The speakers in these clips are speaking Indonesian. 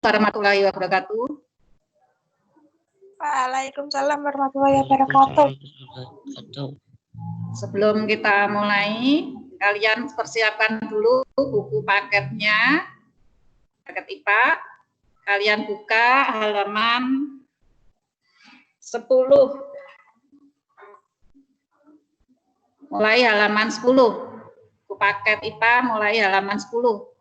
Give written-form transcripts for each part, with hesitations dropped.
warahmatullahi wabarakatuh. Waalaikumsalam warahmatullahi wabarakatuh. Sebelum kita mulai, kalian persiapkan dulu buku paketnya, paket IPA. Kalian buka halaman 10. Mulai halaman 10. Buku paket IPA mulai halaman 10.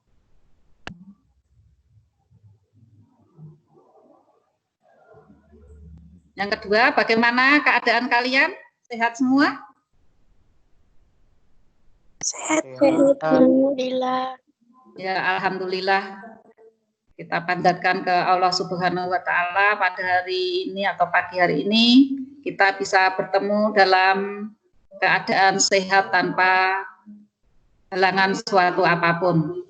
Yang kedua, bagaimana keadaan kalian? Sehat semua? Sehat, alhamdulillah. Ya, alhamdulillah. Kita panjatkan ke Allah Subhanahu wa Ta'ala pada hari ini atau pagi hari ini kita bisa bertemu dalam keadaan sehat tanpa halangan suatu apapun.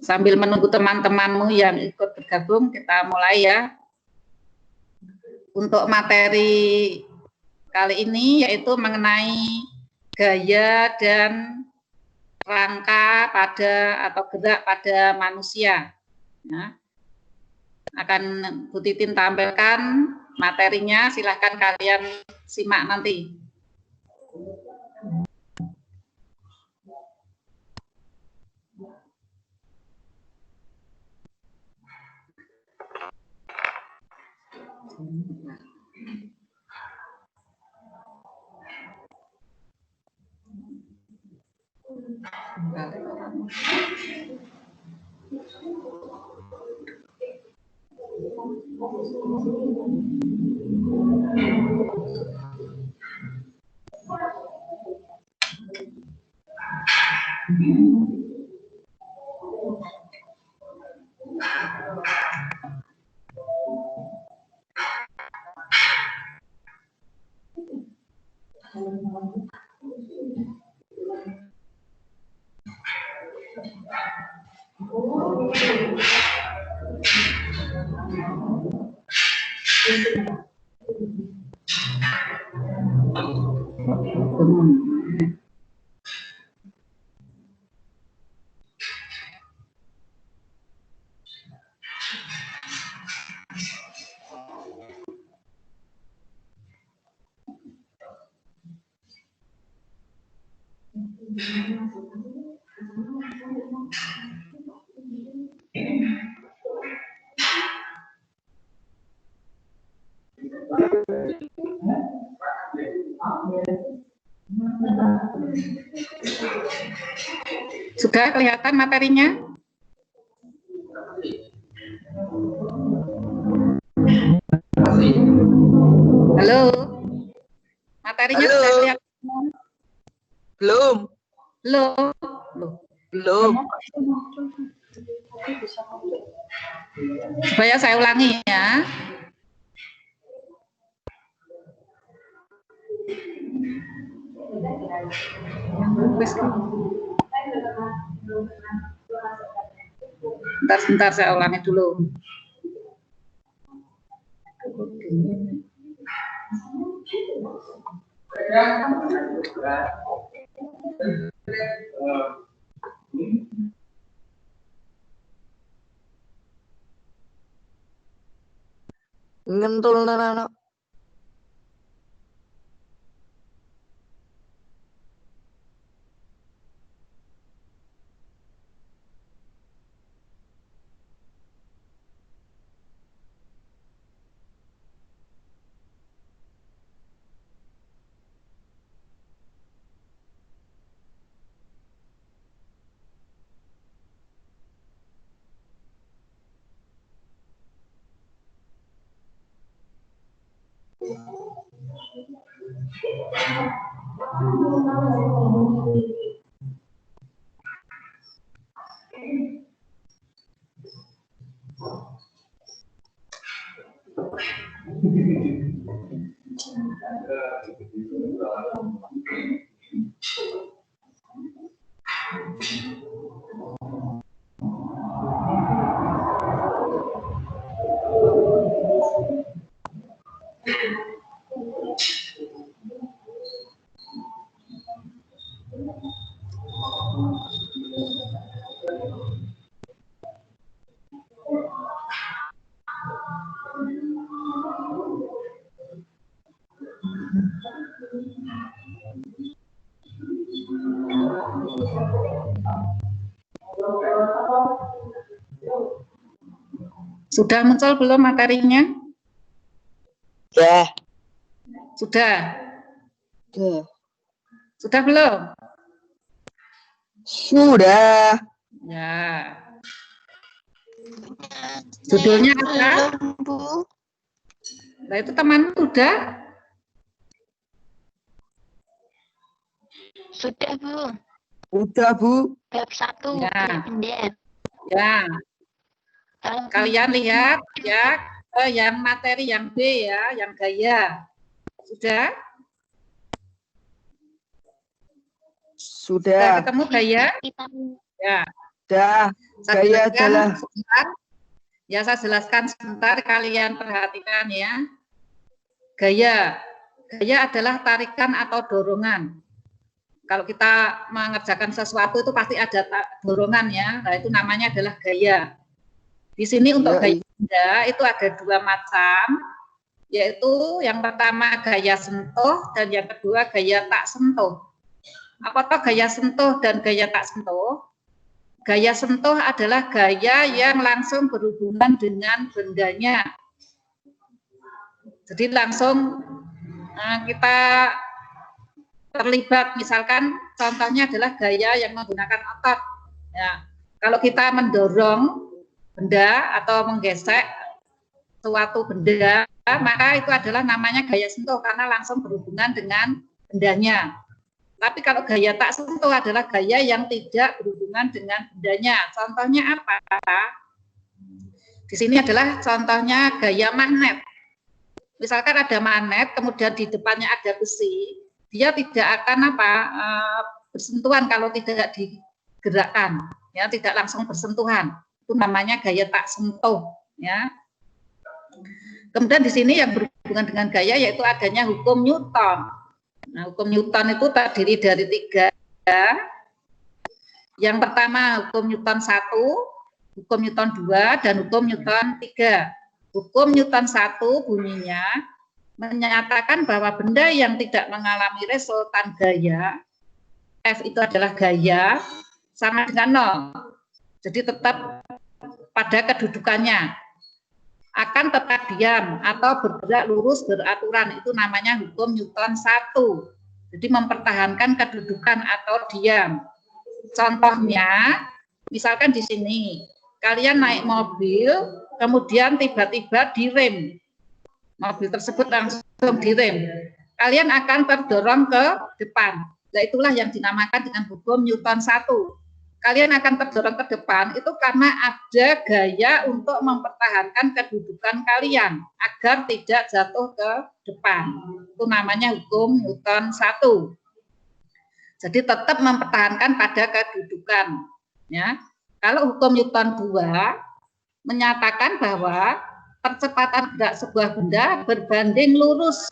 Sambil menunggu teman-temanmu yang ikut bergabung, kita mulai ya. Untuk materi kali ini yaitu mengenai gaya dan rangka pada atau gerak pada manusia. Ya. Akan Bu Titin tampilkan materinya, silahkan kalian simak nanti. Sudah kelihatan materinya? Halo? Materinya Halo. sudah kelihatan? Belum. Belum. Belum. Supaya saya ulangi ya. Sebentar saya ulangi dulu. Ngentul anak. Sudah muncul belum materinya? Ya. Sudah. Sudah. Sudah belum? Sudah. Ya. Judulnya apa? Belum, Bu. Nah, itu teman sudah? Sudah, Bu. Udah, Bu. Bab 1, Ya. benda. Ya. Kalian lihat ya, yang materi yang B ya, yang gaya. Sudah? Sudah Sudah. ketemu gaya? Ya. Sudah. Saya Gaya jelaskan adalah sebentar. Ya, saya jelaskan sebentar, kalian perhatikan ya. Gaya. Gaya adalah tarikan atau dorongan. Kalau kita mengerjakan sesuatu itu pasti ada dorongan ya. Nah, itu namanya adalah gaya. Di sini untuk gaya benda itu ada dua macam, yaitu yang pertama gaya sentuh dan yang kedua gaya tak sentuh. Apakah gaya sentuh dan gaya tak sentuh? Gaya sentuh adalah gaya yang langsung berhubungan dengan bendanya. Jadi langsung kita terlibat, misalkan contohnya adalah gaya yang menggunakan otot. Ya, kalau kita mendorong benda atau menggesek suatu benda, maka itu adalah namanya gaya sentuh karena langsung berhubungan dengan bendanya. Tapi kalau gaya tak sentuh adalah gaya yang tidak berhubungan dengan bendanya. Contohnya apa? Di sini adalah contohnya gaya magnet. Misalkan ada magnet, kemudian di depannya ada besi, dia tidak akan bersentuhan kalau tidak digerakkan, ya, tidak langsung bersentuhan. Itu namanya gaya tak sentuh, ya. Kemudian di sini yang berhubungan dengan gaya yaitu adanya hukum Newton. Nah, hukum Newton itu terdiri dari 3. Yang pertama hukum Newton 1, hukum Newton 2, dan hukum Newton 3. Hukum Newton 1 bunyinya menyatakan bahwa benda yang tidak mengalami resultan gaya, F itu adalah gaya, sama dengan 0. Jadi tetap pada kedudukannya. Akan tetap diam atau bergerak lurus beraturan, itu namanya hukum Newton 1. Jadi mempertahankan kedudukan atau diam. Contohnya, misalkan di sini, kalian naik mobil, kemudian tiba-tiba direm. Mobil tersebut langsung direm. Kalian akan terdorong ke depan. Nah, itulah yang dinamakan dengan hukum Newton 1. Kalian akan terdorong ke depan itu karena ada gaya untuk mempertahankan kedudukan kalian agar tidak jatuh ke depan. Itu namanya hukum Newton 1. Jadi tetap mempertahankan pada kedudukan. Ya. Kalau hukum Newton 2 menyatakan bahwa percepatan gerak sebuah benda berbanding lurus.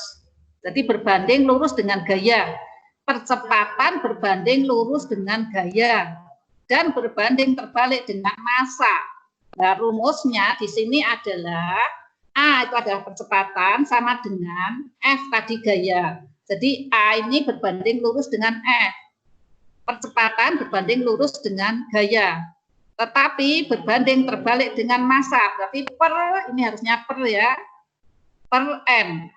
Jadi berbanding lurus dengan gaya. Percepatan berbanding lurus dengan gaya. Dan berbanding terbalik dengan massa. Nah, rumusnya di sini adalah A itu adalah percepatan sama dengan F tadi gaya. Jadi A ini berbanding lurus dengan F. Percepatan berbanding lurus dengan gaya. Tetapi berbanding terbalik dengan massa. Berarti per, ini harusnya per ya, per M.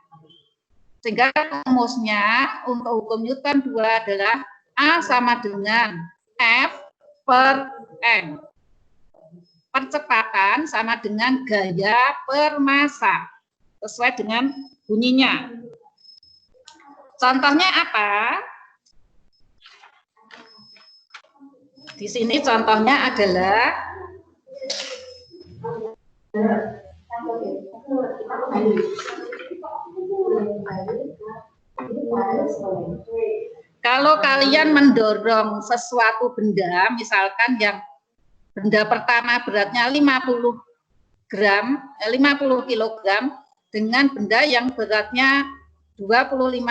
Sehingga rumusnya untuk hukum Newton 2 adalah A sama dengan F per M. Percepatan sama dengan gaya per massa. Sesuai dengan bunyinya. Contohnya apa? Di sini contohnya adalah kalau kalian mendorong sesuatu benda, misalkan yang benda pertama beratnya 50 kilogram dengan benda yang beratnya 25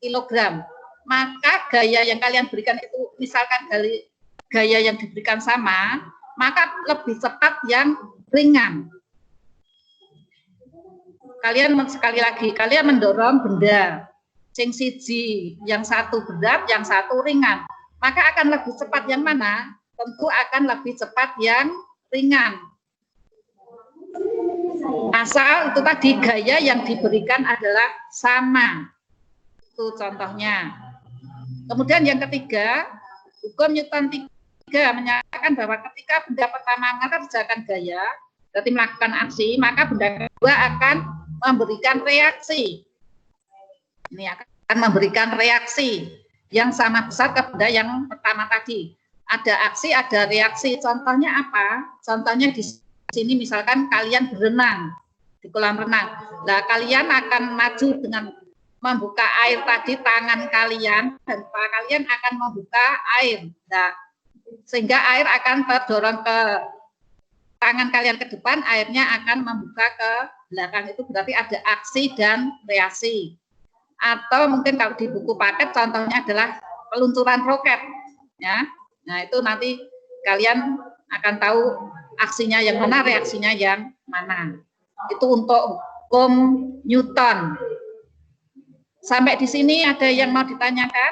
kilogram, maka gaya yang kalian berikan itu misalkan gaya yang diberikan sama, maka lebih cepat yang ringan. Kalian sekali lagi, kalian mendorong benda sing siji, yang satu berat, yang satu ringan. maka akan lebih cepat yang mana? Tentu akan lebih cepat yang ringan. Asal itu tadi gaya yang diberikan adalah sama. Itu contohnya. Kemudian yang ketiga, hukum Newton 3 menyatakan bahwa ketika benda pertama mengerjakan gaya, berarti melakukan aksi, maka benda kedua akan memberikan reaksi. Ini akan memberikan reaksi yang sama besar ke benda yang pertama tadi. Ada aksi, ada reaksi. Contohnya apa? Contohnya di sini misalkan kalian berenang di kolam renang. Nah, kalian akan maju dengan membuka air tadi tangan kalian dan kalian akan membuka air. Nah, sehingga air akan terdorong ke tangan kalian ke depan, airnya akan membuka ke belakang. Itu berarti ada aksi dan reaksi. Atau mungkin kalau di buku paket contohnya adalah peluncuran roket, ya. Nah, itu nanti kalian akan tahu aksinya yang mana, reaksinya yang mana. Itu untuk hukum Newton. Sampai di sini ada yang mau ditanyakan?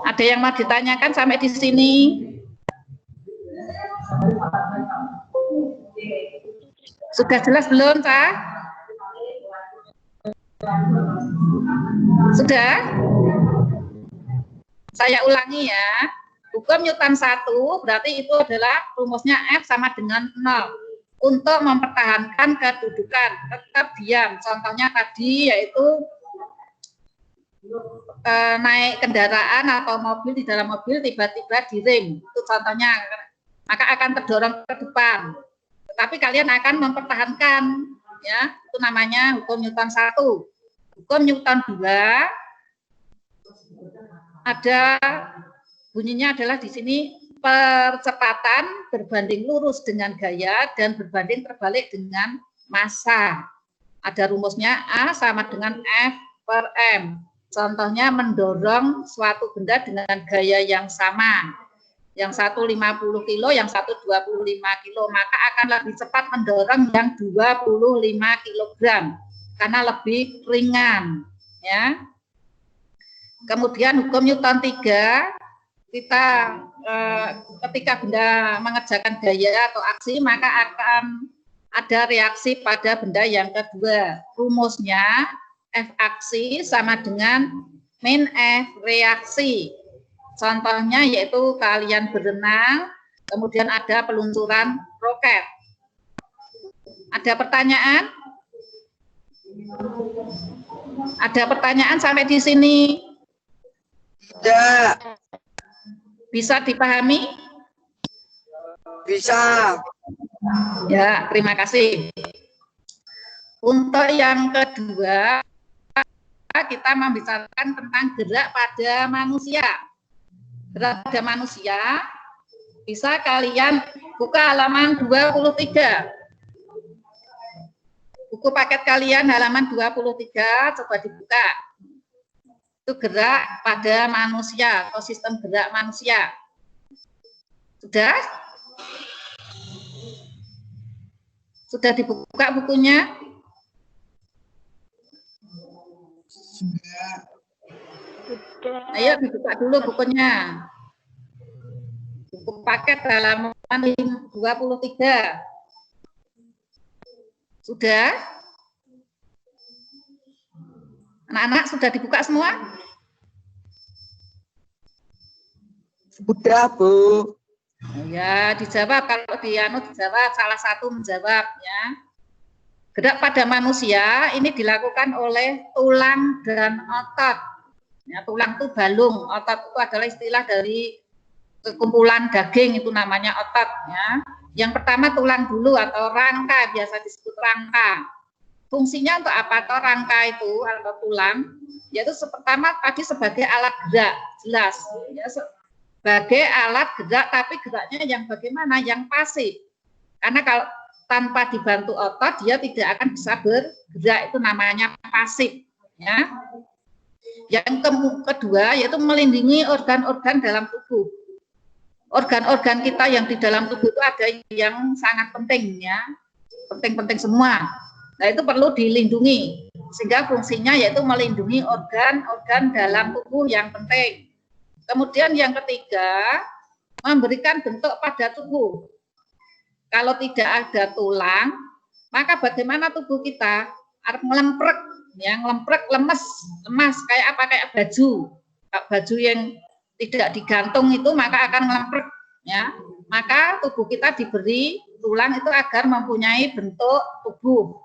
Ada yang mau ditanyakan sampai di sini? Sudah jelas belum, Cak? Sudah? Saya ulangi ya. Hukum Newton 1 berarti itu adalah rumusnya F sama dengan 0. Untuk mempertahankan kedudukan, tetap diam. Contohnya tadi yaitu naik kendaraan atau mobil, di dalam mobil tiba-tiba direm. Itu contohnya. Maka akan terdorong ke depan. Tetapi kalian akan mempertahankan, ya. Itu namanya hukum Newton 1. Hukum Newton 2 ada bunyinya adalah di sini percepatan berbanding lurus dengan gaya dan berbanding terbalik dengan massa. Ada rumusnya A sama dengan F per M. Contohnya mendorong suatu benda dengan gaya yang sama. Yang satu 50 kilo, yang satu 25 kilo, maka akan lebih cepat mendorong yang 25 kilogram karena lebih ringan, ya. Kemudian hukum Newton 3, kita ketika benda mengerjakan gaya atau aksi, maka akan ada reaksi pada benda yang kedua. Rumusnya F aksi sama dengan min F reaksi. Contohnya yaitu kalian berenang, kemudian ada peluncuran roket. Ada pertanyaan? Ada pertanyaan sampai di sini? Tidak. Bisa dipahami? Bisa. Ya, terima kasih. Untuk yang kedua, kita membicarakan tentang gerak pada manusia. Gerak pada manusia, bisa kalian buka halaman 23. Buku paket kalian halaman 23, coba dibuka. Itu gerak pada manusia atau sistem gerak manusia. Sudah? Sudah dibuka bukunya? Ayo dibuka dulu bukunya. Buku paket halaman 23. Sudah? Anak-anak sudah dibuka semua? Sudah, Bu. Ya, dijawab. Kalau dijawab, salah satu menjawab, ya. Gerak pada manusia ini dilakukan oleh tulang dan otot. Ya, tulang itu balung, otot itu adalah istilah dari kumpulan daging, itu namanya otot, ya. Yang pertama tulang dulu atau rangka, biasa disebut rangka. Fungsinya untuk apa toh rangka itu atau tulang? Yaitu pertama tadi sebagai alat gerak, jelas. Ya, sebagai alat gerak, tapi geraknya yang bagaimana? Yang pasif. Karena kalau tanpa dibantu otot, dia tidak akan bisa bergerak, itu namanya pasif. Ya. Yang kedua yaitu melindungi organ-organ dalam tubuh. Organ-organ kita yang di dalam tubuh itu ada yang sangat penting, ya, penting-penting semua. Nah, itu perlu dilindungi. Sehingga fungsinya yaitu melindungi organ-organ dalam tubuh yang penting. Kemudian yang ketiga, memberikan bentuk pada tubuh. Kalau tidak ada tulang, maka bagaimana tubuh kita? Harus ngelemprek, ya, ngelemprek, lemas, kayak apa? Kayak baju. Baju yang tidak digantung itu maka akan ngelemprek, ya. Maka tubuh kita diberi tulang itu agar mempunyai bentuk tubuh.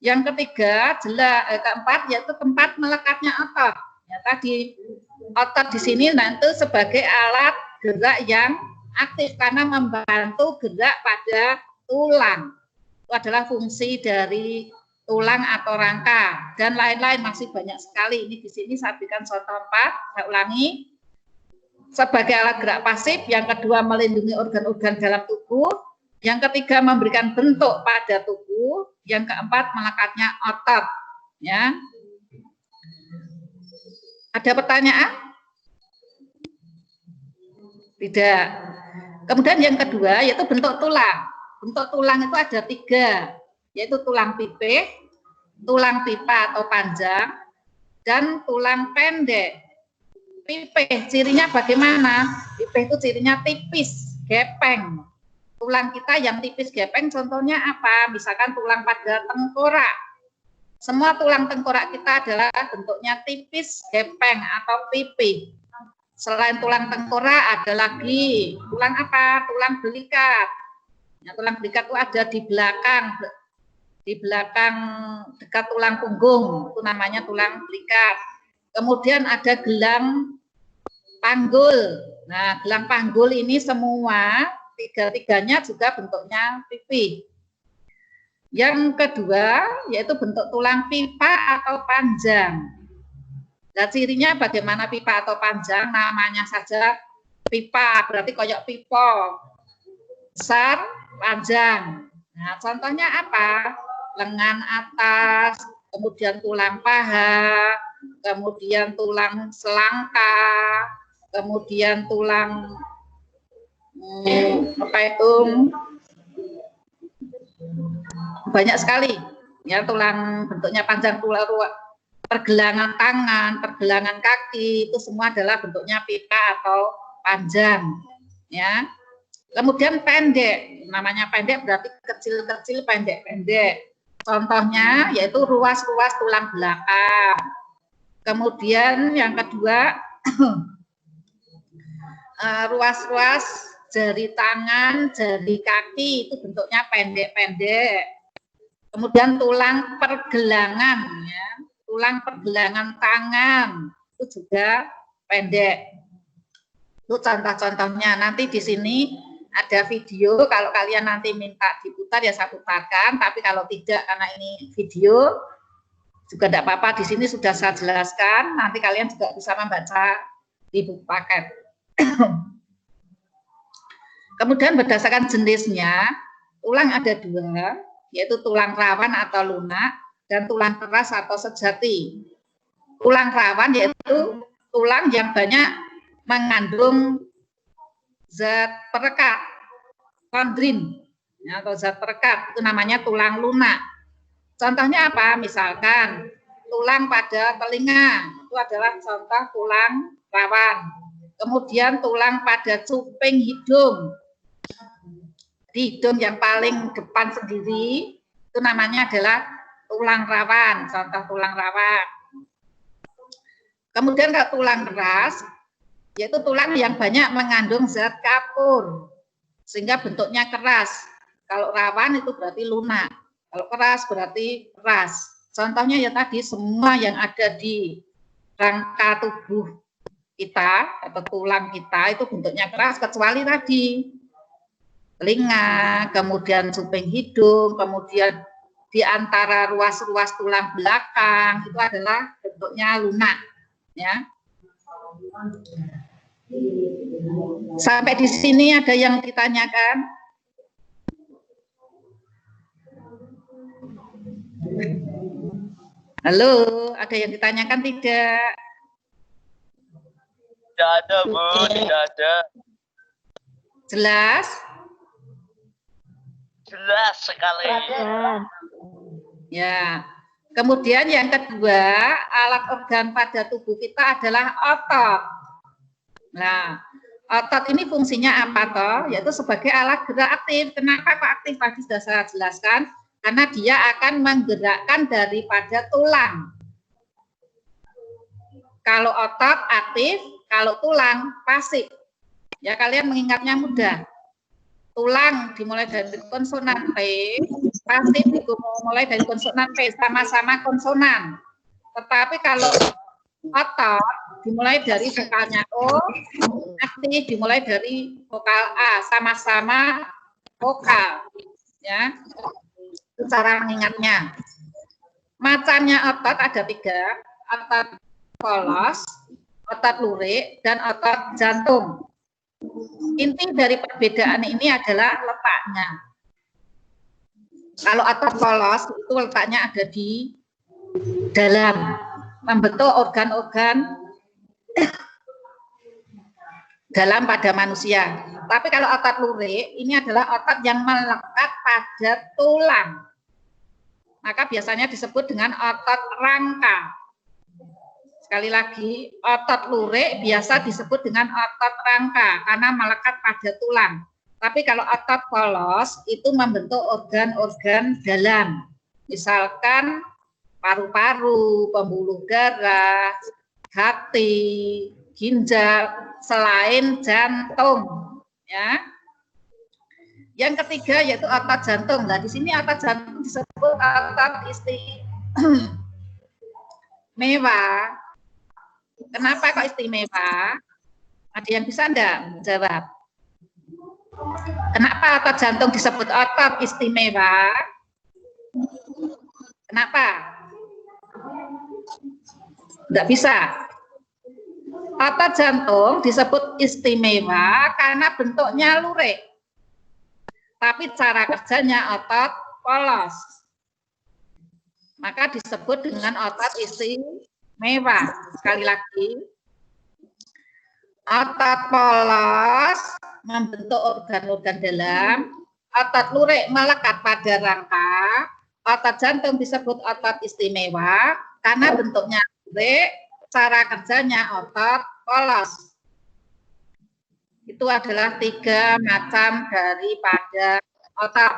Yang ketiga, keempat yaitu tempat melekatnya otot. Ya, tadi otot di sini nanti sebagai alat gerak yang aktif karena membantu gerak pada tulang. Itu adalah fungsi dari tulang atau rangka dan lain-lain, masih banyak sekali. Ini di sini saya berikan contoh 4, saya ulangi. Sebagai alat gerak pasif, yang kedua melindungi organ-organ dalam tubuh, yang ketiga memberikan bentuk pada tubuh, yang keempat melekatnya otot. Ya. Ada pertanyaan? Tidak. Kemudian yang kedua yaitu bentuk tulang. Bentuk tulang itu ada 3, yaitu tulang pipih, tulang pipa atau panjang, dan tulang pendek. Pipih cirinya bagaimana? Pipih itu cirinya tipis, gepeng. Tulang kita yang tipis gepeng contohnya apa? Misalkan tulang pada tengkorak. Semua tulang tengkorak kita adalah bentuknya tipis, gepeng atau pipih. Selain tulang tengkorak ada lagi tulang apa? Tulang belikat. Ya, tulang belikat itu ada di belakang dekat tulang punggung, itu namanya tulang belikat. Kemudian ada gelang panggul. Nah, gelang panggul ini semua tiga-tiganya juga bentuknya pipih. Yang kedua yaitu bentuk tulang pipa atau panjang. Nah, cirinya bagaimana pipa atau panjang? Namanya saja pipa, berarti koyok pipo. Besar, panjang. Nah, contohnya apa? Lengan atas, kemudian tulang paha, kemudian tulang selangka, kemudian tulang banyak sekali. Ya, tulang bentuknya panjang, tulang pergelangan tangan, pergelangan kaki, itu semua adalah bentuknya pipa atau panjang. Ya. Kemudian pendek, namanya pendek berarti kecil-kecil, pendek-pendek. Contohnya yaitu ruas-ruas tulang belakang. Kemudian yang kedua, ruas-ruas jari tangan, jari kaki, itu bentuknya pendek-pendek. Kemudian tulang pergelangan, ya. Tulang pergelangan tangan, itu juga pendek. Itu contoh-contohnya. Nanti di sini ada video, kalau kalian nanti minta diputar ya saya putarkan, tapi kalau tidak karena ini video juga tidak apa-apa, di sini sudah saya jelaskan, nanti kalian juga bisa membaca di buku paket. Kemudian berdasarkan jenisnya, tulang ada 2, yaitu tulang rawan atau lunak dan tulang keras atau sejati. Tulang rawan yaitu tulang yang banyak mengandung zat perekat, kondrin, ya, atau zat perekat, itu namanya tulang lunak. Contohnya apa? Misalkan tulang pada telinga, itu adalah contoh tulang rawan. Kemudian tulang pada cuping hidung, di hidung yang paling depan sendiri, itu namanya adalah tulang rawan, contoh tulang rawan. Kemudian kalau tulang keras, yaitu tulang yang banyak mengandung zat kapur, sehingga bentuknya keras. Kalau rawan itu berarti lunak, kalau keras berarti keras. Contohnya ya tadi semua yang ada di rangka tubuh kita atau tulang kita itu bentuknya keras, kecuali tadi telinga, kemudian cuping hidung, kemudian di antara ruas-ruas tulang belakang itu adalah bentuknya lunak, ya. Sampai di sini ada yang ditanyakan? Halo, ada yang ditanyakan tidak? Tidak ada, Bu, tidak ada. Jelas? Jelas sekali. Ya. Kemudian yang kedua, alat organ pada tubuh kita adalah otot. Nah, otot ini fungsinya apa toh? Yaitu sebagai alat gerak aktif. Kenapa kok aktif? Tadi sudah saya jelaskan. Karena dia akan menggerakkan daripada tulang. Kalau otot aktif, kalau tulang pasif. Ya kalian mengingatnya mudah. Tulang dimulai dari konsonan P, pasif dimulai dari konsonan P, sama-sama konsonan. Tetapi kalau otot dimulai dari vokalnya O, aktif dimulai dari vokal A, sama-sama vokal. Ya, itu cara mengingatnya. Macamnya otot ada 3, otot polos, otot lurik, dan otot jantung. Inti dari perbedaan ini adalah letaknya. Kalau otot polos itu letaknya ada di dalam, membentuk organ-organ dalam pada manusia. Tapi kalau otot lurik ini adalah otot yang melekat pada tulang. Maka biasanya disebut dengan otot rangka. Sekali lagi, otot lurik biasa disebut dengan otot rangka karena melekat pada tulang. Tapi kalau otot polos itu membentuk organ-organ dalam. Misalkan paru-paru, pembuluh darah, hati, ginjal, selain jantung. Ya. Yang ketiga yaitu otot jantung. Nah, di sini otot jantung disebut otot istimewa. Kenapa kok istimewa? Ada yang bisa enggak jawab? Kenapa otot jantung disebut otot istimewa? Kenapa? Enggak bisa. Otot jantung disebut istimewa karena bentuknya lurik. Tapi cara kerjanya otot polos. Maka disebut dengan otot istimewa. Sekali lagi, otot polos membentuk organ-organ dalam, otot lurik melekat pada rangka, otot jantung disebut otot istimewa karena bentuknya lurik, cara kerjanya otot polos. Itu adalah 3 macam daripada otot.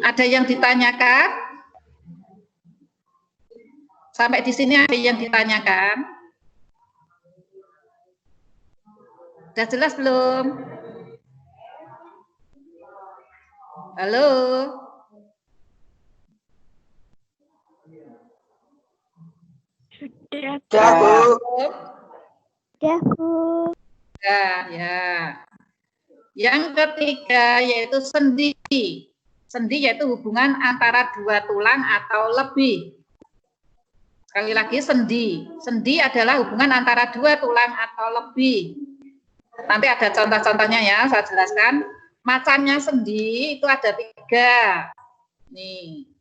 Ada yang ditanyakan? Sampai di sini ada yang ditanyakan? Sudah jelas belum? Halo? Sudah. Sudah, Bu. Sudah, Bu. Ya. Yang ketiga yaitu sendi. Sendi yaitu hubungan antara 2 tulang atau lebih. Sekali lagi sendi. Sendi adalah hubungan antara 2 tulang atau lebih. Nanti ada contoh-contohnya ya, saya jelaskan. Macamnya sendi itu ada 3. Nih.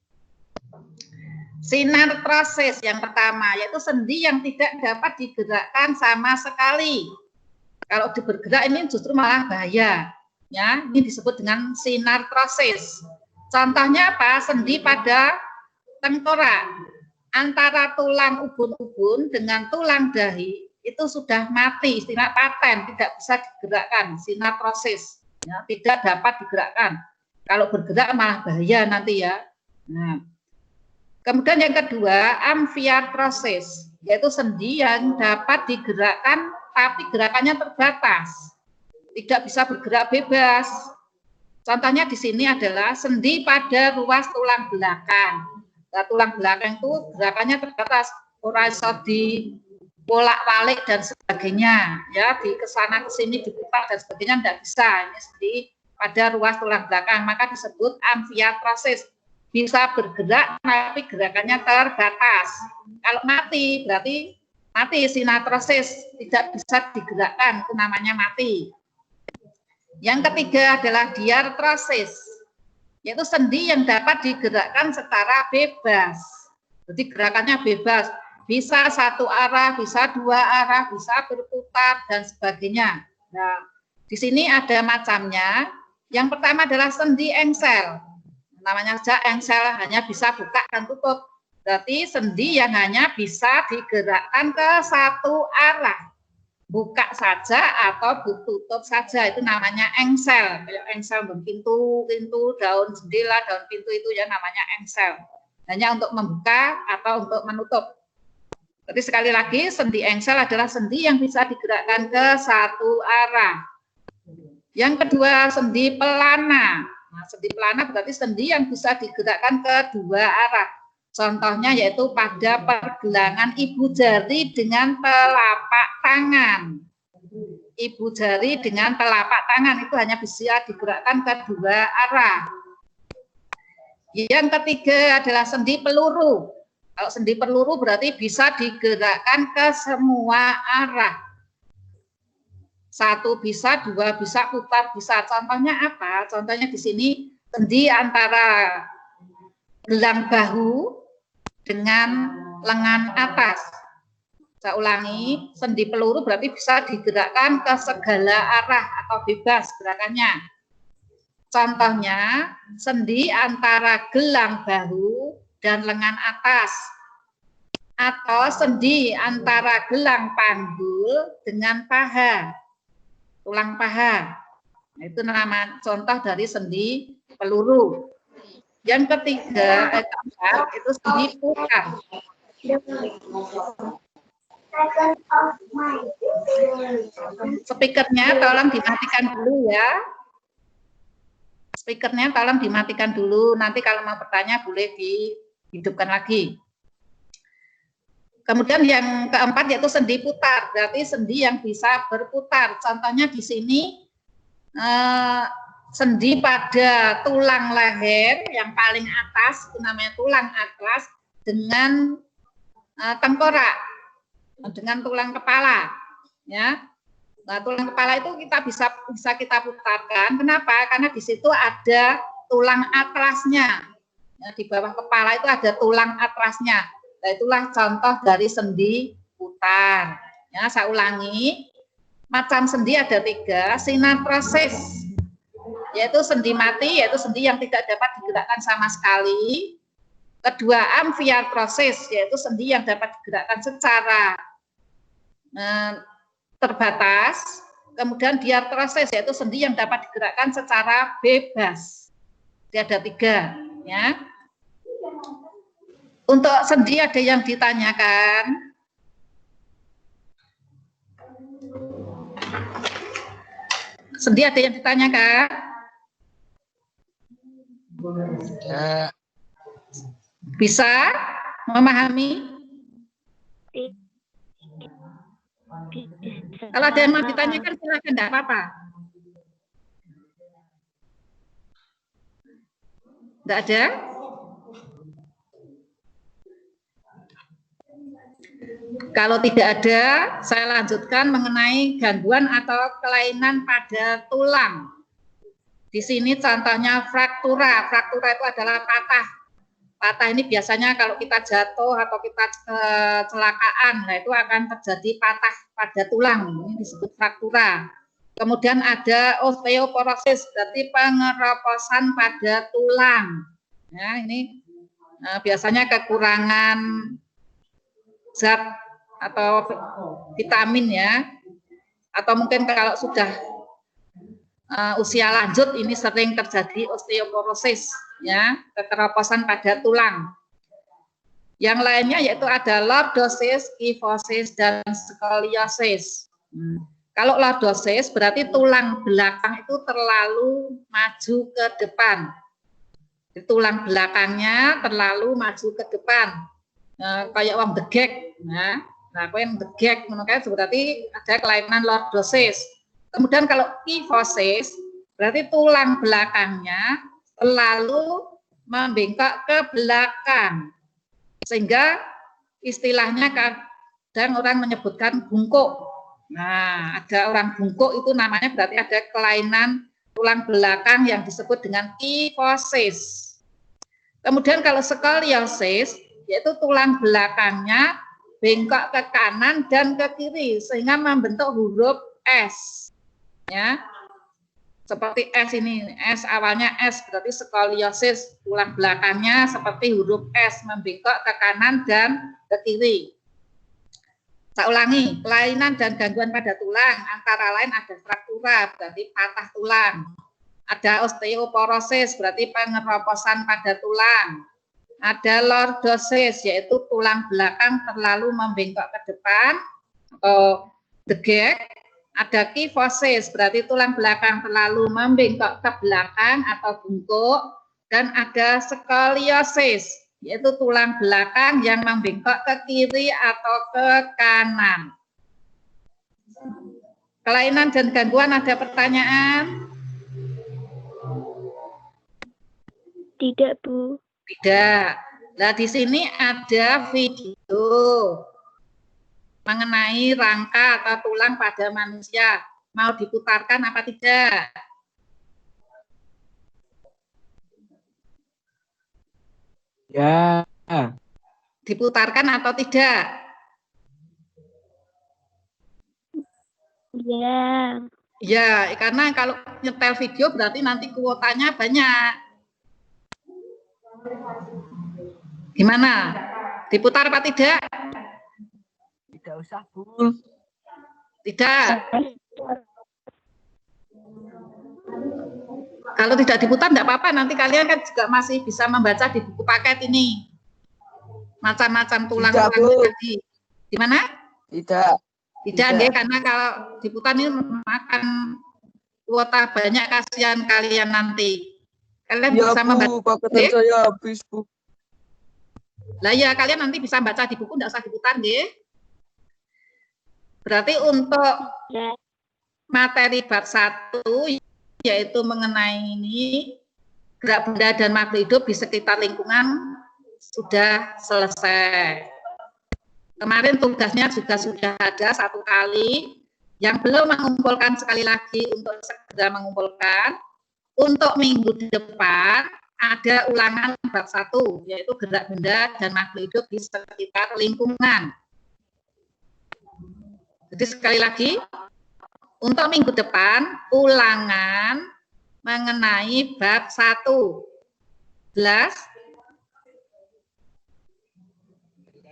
Sinartrosis yang pertama, yaitu sendi yang tidak dapat digerakkan sama sekali. Kalau bergerak ini justru malah bahaya. Ya, ini disebut dengan sinartrosis. Contohnya apa? Sendi pada tengkorak. Antara tulang ubun-ubun dengan tulang dahi itu sudah mati, istilah paten, tidak bisa digerakkan, sinartrosis, ya, tidak dapat digerakkan. Kalau bergerak malah bahaya nanti ya. Nah, kemudian yang kedua, amfiartrosis, yaitu sendi yang dapat digerakkan tapi gerakannya terbatas, tidak bisa bergerak bebas. Contohnya di sini adalah sendi pada ruas tulang belakang. Nah, tulang belakang itu gerakannya terbatas, ora iso dibolak-balik dan sebagainya, ya, di kesana kesini diputar dan sebagainya tidak bisa. Ini sendi pada ruas tulang belakang, maka disebut amfiartrosis. Bisa bergerak tapi gerakannya terbatas. Kalau mati berarti mati, sinartrosis, tidak bisa digerakkan, itu namanya mati. Yang ketiga adalah diartrosis, yaitu sendi yang dapat digerakkan secara bebas. Jadi gerakannya bebas, bisa 1 arah, bisa 2 arah, bisa berputar dan sebagainya. Nah, di sini ada macamnya. Yang pertama adalah sendi engsel. namanya saja engsel, hanya bisa buka dan tutup. Berarti sendi yang hanya bisa digerakkan ke satu arah, buka saja atau tutup saja, itu namanya engsel. Kayak engsel pintu, daun jendela, daun pintu itu ya namanya engsel. Hanya untuk membuka atau untuk menutup. Jadi sekali lagi, sendi engsel adalah sendi yang bisa digerakkan ke satu arah. Yang kedua, sendi pelana. Nah, sendi pelana berarti sendi yang bisa digerakkan ke dua arah. Contohnya yaitu pada pergelangan ibu jari dengan telapak tangan. Ibu jari dengan telapak tangan itu hanya bisa digerakkan ke dua arah. Yang ketiga adalah sendi peluru. Kalau sendi peluru berarti bisa digerakkan ke semua arah. Satu bisa, dua bisa, putar bisa. Contohnya apa? Contohnya di sini sendi antara gelang bahu dengan lengan atas. Saya ulangi, sendi peluru berarti bisa digerakkan ke segala arah atau bebas gerakannya. Contohnya, sendi antara gelang bahu dan lengan atas. Atau sendi antara gelang panggul dengan paha, tulang paha. Itu nama contoh dari sendi peluru. Yang ketiga, keempat, itu sendi putar. Speakernya tolong dimatikan dulu ya. Speakernya tolong dimatikan dulu. Nanti kalau mau bertanya boleh dihidupkan lagi. Kemudian yang keempat yaitu sendi putar. Berarti sendi yang bisa berputar. Contohnya di sini sendi pada tulang leher yang paling atas, itu namanya tulang atlas, dengan tengkorak, dengan tulang kepala, ya. Nah, tulang kepala itu kita bisa kita putarkan. Kenapa? Karena di situ ada tulang atlasnya. Ya, di bawah kepala itu ada tulang atlasnya. Nah, itulah contoh dari sendi putar. Ya, saya ulangi, macam sendi ada 3, sinatrosis, yaitu sendi mati, yaitu sendi yang tidak dapat digerakkan sama sekali. Kedua, amfiartrosis, yaitu sendi yang dapat digerakkan secara terbatas. Kemudian diartrosis, yaitu sendi yang dapat digerakkan secara bebas. Jadi ada 3, ya. Untuk sendi ada yang ditanyakan? Sendi ada yang ditanyakan? Ya. Bisa memahami? Kalau ada yang mau ditanyakan silakan, tidak apa-apa. Tidak ada? Kalau tidak ada, saya lanjutkan mengenai gangguan atau kelainan pada tulang. Di sini contohnya fraktura. Fraktura itu adalah patah. Patah ini biasanya kalau kita jatuh atau kita kecelakaan, nah itu akan terjadi patah pada tulang. Ini disebut fraktura. Kemudian ada osteoporosis, berarti pengeroposan pada tulang. Ya, ini biasanya kekurangan zat atau vitamin ya, atau mungkin kalau sudah usia lanjut ini sering terjadi osteoporosis ya, kekeroposan pada tulang. Yang lainnya yaitu ada lordosis, kyphosis, dan skoliosis. Kalau lordosis berarti tulang belakang itu terlalu maju ke depan. Tulang belakangnya terlalu maju ke depan. Kayak orang degek, nah kayak yang degek, makanya berarti ada kelainan lordosis. Kemudian kalau kyphosis, berarti tulang belakangnya terlalu membengkok ke belakang, sehingga istilahnya kadang orang menyebutkan bungkuk. Nah, ada orang bungkuk itu namanya berarti ada kelainan tulang belakang yang disebut dengan kyphosis. Kemudian kalau skoliosis, yaitu tulang belakangnya bengkok ke kanan dan ke kiri sehingga membentuk huruf S. Ya. Seperti S ini, S awalnya S, berarti skoliosis, tulang belakangnya seperti huruf S, membengkok ke kanan dan ke kiri. Saya ulangi, kelainan dan gangguan pada tulang, antara lain ada fraktura, berarti patah tulang. Ada osteoporosis, berarti pengeroposan pada tulang. Ada lordosis, yaitu tulang belakang terlalu membengkok ke depan, atau degek. Ada kifosis, berarti tulang belakang terlalu membengkok ke belakang atau bungkuk. Dan ada skoliosis, yaitu tulang belakang yang membengkok ke kiri atau ke kanan. Kelainan dan gangguan, ada pertanyaan? Tidak, Bu. Tidak. Nah, di sini ada video mengenai rangka atau tulang pada manusia. Mau diputarkan apa tidak? Ya. Diputarkan atau tidak? Ya. Ya, karena kalau nyetel video berarti nanti kuotanya banyak. Gimana? Diputar apa tidak? Tidak usah, Bu. Tidak. Kalau tidak diputar tidak apa-apa, nanti kalian kan juga masih bisa membaca di buku paket ini. Macam-macam tulang-tulang tadi. Gimana? Tidak. Tidak, nggih, karena kalau diputar ini makan kuota banyak, kasihan kalian nanti. Kalian Ya, bisa Bu, membaca. paketan saya habis, Bu. Lah ya, kalian nanti bisa baca di buku, tidak usah diputar, nggih. Berarti untuk materi bab 1 yaitu mengenai ini gerak benda dan makhluk hidup di sekitar lingkungan sudah selesai. Kemarin tugasnya juga sudah ada 1 kali. Yang belum mengumpulkan sekali lagi untuk segera mengumpulkan. Untuk minggu depan ada ulangan bab 1 yaitu gerak benda dan makhluk hidup di sekitar lingkungan. Jadi sekali lagi, untuk minggu depan ulangan mengenai bab 1. Jelas?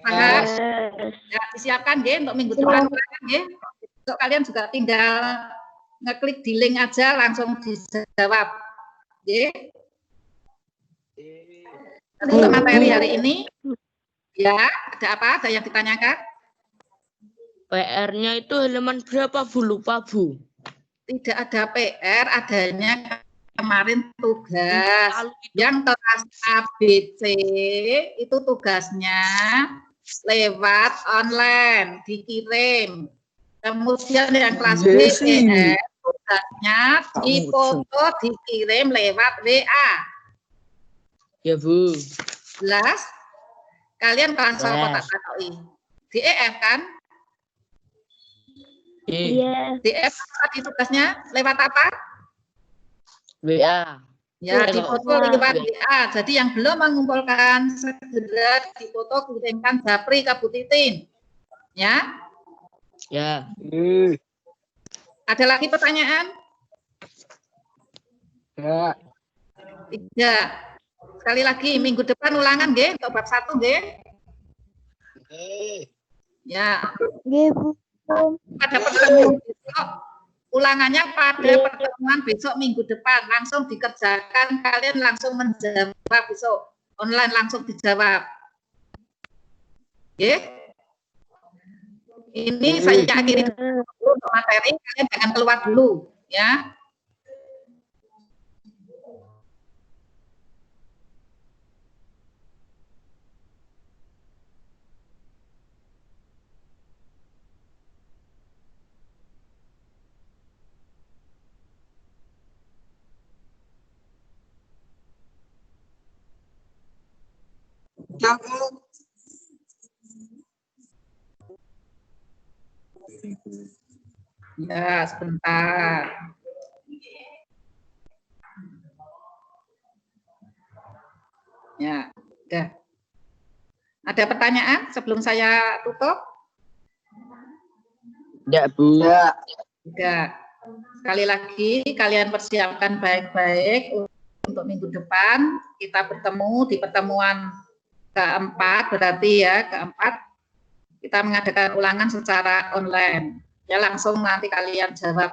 Paham? Ya, disiapkan nggih untuk minggu depan ulangan nggih. Untuk kalian juga tinggal ngeklik di link aja langsung dijawab. Nggih. Untuk materi hari ini ya, ada apa? Ada yang ditanyakan? PR-nya itu halaman berapa, Bu? Lupa, Bu. Tidak ada PR, adanya kemarin tugas. Yang kelas ABC itu tugasnya lewat online, dikirim. Kemudian yang kelas B, tugasnya dipoto, dikirim lewat WA. Ya, Bu. Jelas? Kalian kelas apa tak tahu? Di EF kan? Iya. Di EF tadi tugasnya lewat apa? WA. Ya, dipoto lewat WA. Jadi yang belum mengumpulkan segera dipoto kirimkan Japri ke Bu Titin. Ya? Ya. Ada lagi pertanyaan? Ya. Tidak. Sekali lagi, minggu depan ulangan nggih untuk bab 1 nggih. Ya. Nggih, Bu. Pada pertemuan besok, ulangannya pada pertemuan besok minggu depan langsung dikerjakan, kalian langsung menjawab besok online langsung dijawab. Oke? Ini saya akhiri dulu untuk materi, kalian jangan keluar dulu ya. Ya, sebentar. Ya, udah. Ada pertanyaan sebelum saya tutup? Ya, Bu. Ya. Tidak. Sekali lagi, kalian persiapkan baik-baik untuk minggu depan. Kita bertemu di pertemuan keempat, berarti ya, keempat. Kita mengadakan ulangan secara online. Ya, langsung nanti kalian jawab.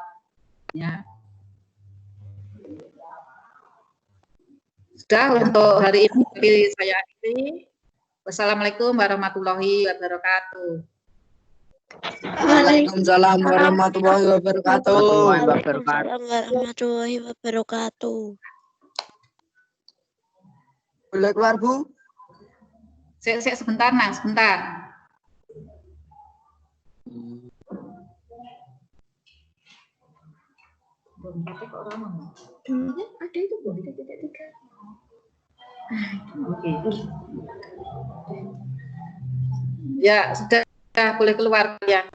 Ya. Sudah untuk hari ini saya akhiri. Wassalamualaikum warahmatullahi wabarakatuh. Waalaikumsalam warahmatullahi wabarakatuh. Waalaikumsalam warahmatullahi wabarakatuh. Boleh keluar, Bu? Sebentar, Nang, sebentar. Ada itu belum tiga. Oke. Ya, sudah boleh keluar ya.